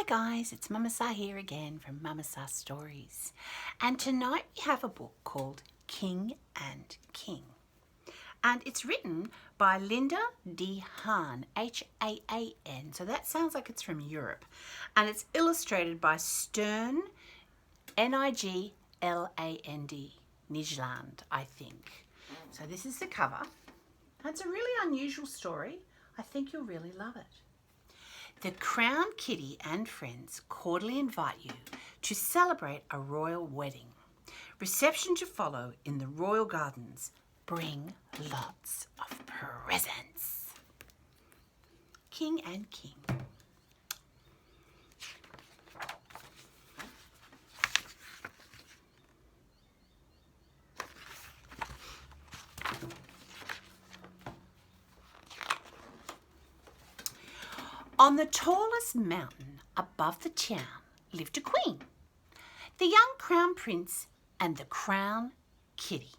guys, it's Mama Sa here again from Mama Sa Stories. And tonight we have a book called King and King. And it's written by Lynda de Haan, H-A-A-N. So that sounds like it's from Europe. And it's illustrated by Stern, N-I-G-L-A-N-D, Nijland, I think. So this is the cover. It's a really unusual story. I think you'll really love it. The Crown Kitty and friends cordially invite you to celebrate a royal wedding. Reception to follow in the royal gardens. Bring lots of presents. King and King. On the tallest mountain above the town lived a queen, the young crown prince and the crown kitty.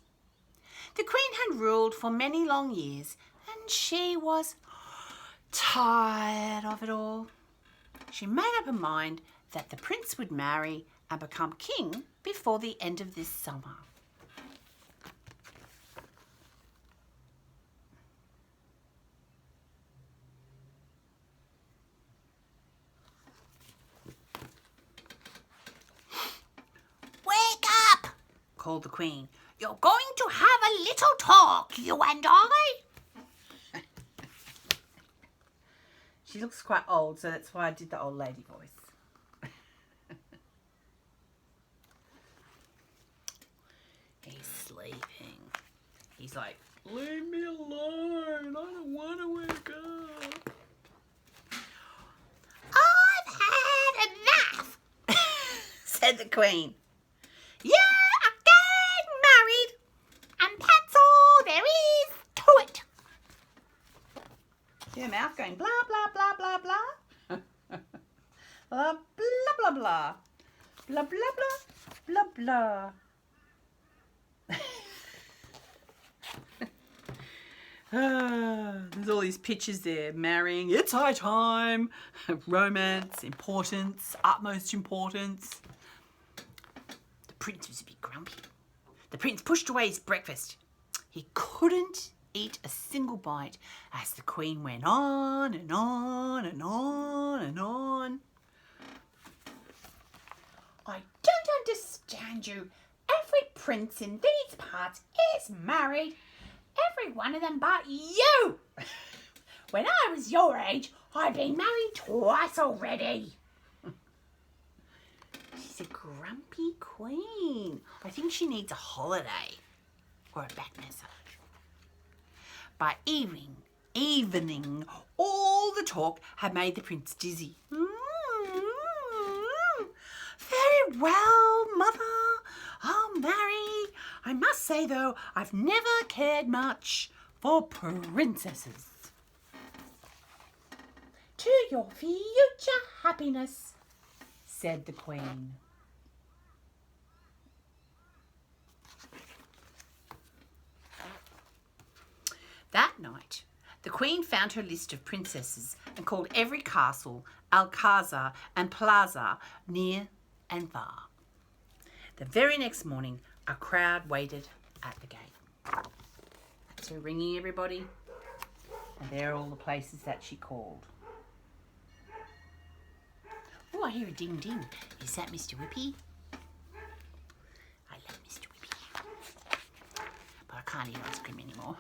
The queen had ruled for many long years and she was tired of it all. She made up her mind that the prince would marry and become king before the end of this summer. Called the queen. You're going to have a little talk, you and I. She looks quite old, so that's why I did the old lady voice. He's sleeping. He's like, leave me alone. I don't want to wake up. I've had enough, said the queen. Yeah. See her mouth going blah, blah, blah, blah, blah. Blah, blah, blah, blah. Blah, blah, blah, blah, blah. There's all these pictures there. Marrying, it's high time. Romance, importance, utmost importance. The prince was a bit grumpy. The prince pushed away his breakfast. He couldn't eat a single bite as the queen went on and on and on and on. I don't understand you. Every prince in these parts is married. Every one of them but you. When I was your age, I'd been married twice already. She's a grumpy queen. I think she needs a holiday or a back massage. By evening, all the talk had made the prince dizzy. Very well, mother. I'll marry. I must say, though, I've never cared much for princesses. To your future happiness, said the queen. That night, the queen found her list of princesses and called every castle, alcazar and plaza near and far. The very next morning, a crowd waited at the gate. So ringing everybody, and there are all the places that she called. Oh, I hear a ding ding. Is that Mr. Whippy? I love Mr. Whippy. But I can't eat ice cream anymore.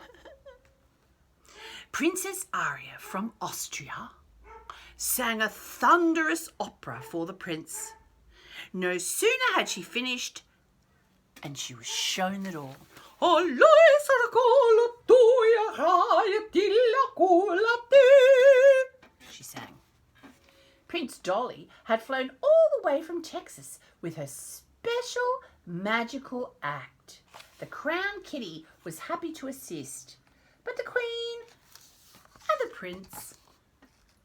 Princess Aria from Austria sang a thunderous opera for the prince. No sooner had she finished, and she was shown it all. She sang. Prince Dolly had flown all the way from Texas with her special magical act. The Crown Kitty was happy to assist, but the Queen and the Prince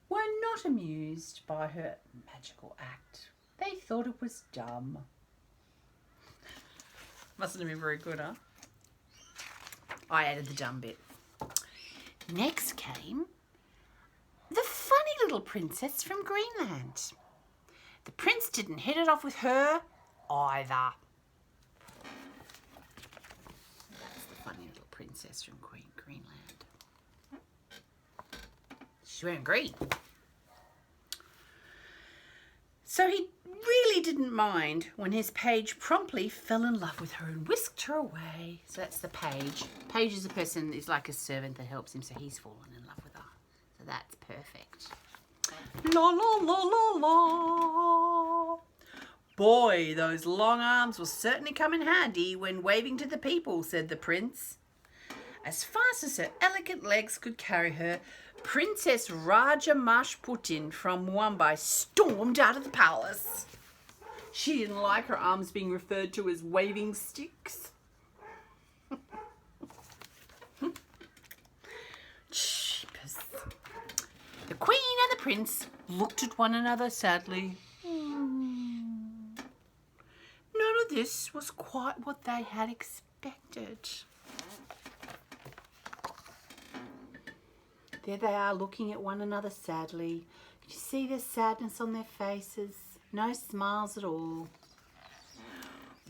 were not amused by her magical act. They thought it was dumb. Mustn't have been very good, huh? I added the dumb bit. Next came the funny little princess from Greenland. The prince didn't hit it off with her either. That's the funny little princess from Greenland. She's wearing green. So he really didn't mind when his page promptly fell in love with her and whisked her away. So that's the page. Page is a person, is like a servant that helps him, so he's fallen in love with her. So that's perfect. La la la la la. Boy, those long arms will certainly come in handy when waving to the people, said the prince. As fast as her elegant legs could carry her, Princess Raja Mashputin from Mumbai stormed out of the palace. She didn't like her arms being referred to as waving sticks. Jeepers. The Queen and the Prince looked at one another sadly. None of this was quite what they had expected. There they are, looking at one another sadly. Could you see the sadness on their faces? No smiles at all.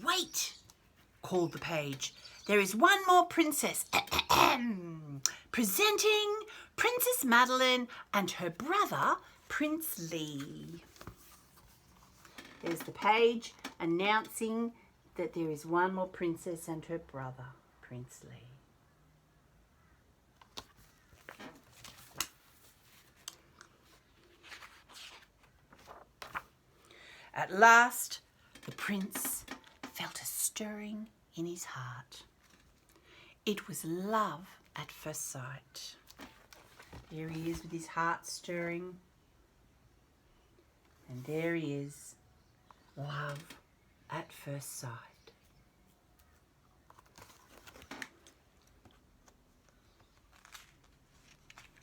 Wait, called the page. There is one more princess. Presenting Princess Madeline and her brother, Prince Lee. There's the page announcing that there is one more princess and her brother, Prince Lee. At last, the prince felt a stirring in his heart. It was love at first sight. There he is with his heart stirring. And there he is, love at first sight.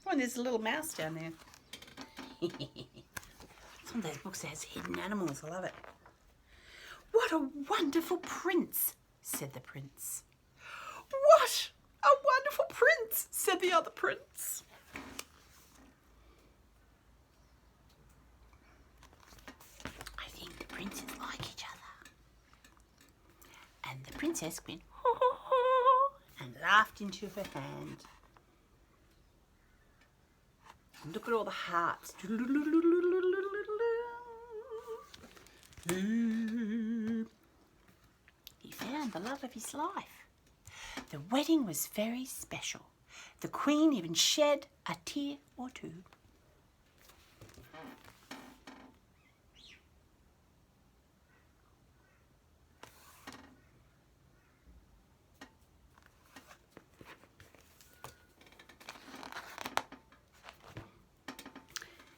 Oh, and there's a little mouse down there. Some of those books has hidden animals. I love it. What a wonderful prince, said the prince. What a wonderful prince, said the other prince. I think the princes like each other. And the princess went, ho, ho, ho, and laughed into her hand. And look at all the hearts. He found the love of his life. The wedding was very special. The Queen even shed a tear or two.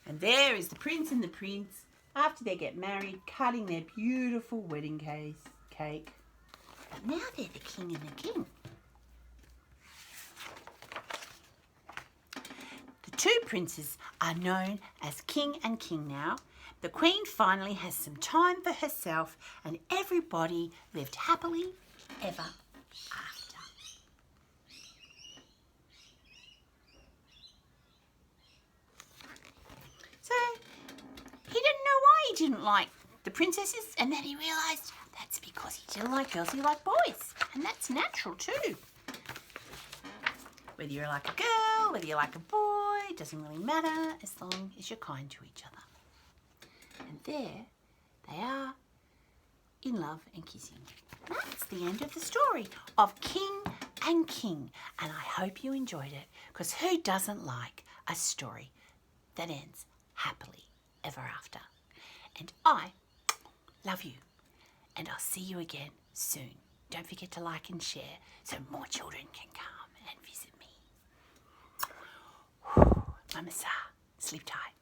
And there is the prince and the prince, after they get married, cutting their beautiful wedding cake. But now they're the king and the king. The two princes are known as king and king now. The Queen finally has some time for herself, and everybody lived happily ever after. So he didn't know why he didn't like the princesses, and then he realised that's because he didn't like girls, he liked boys. And that's natural too. Whether you're like a girl, whether you like a boy, it doesn't really matter as long as you're kind to each other. And there they are, in love and kissing. That's the end of the story of King and King. And I hope you enjoyed it, because who doesn't like a story that ends happily ever after? And I love you, and I'll see you again soon. Don't forget to like and share so more children can come and visit me. Mama Sa, sleep tight.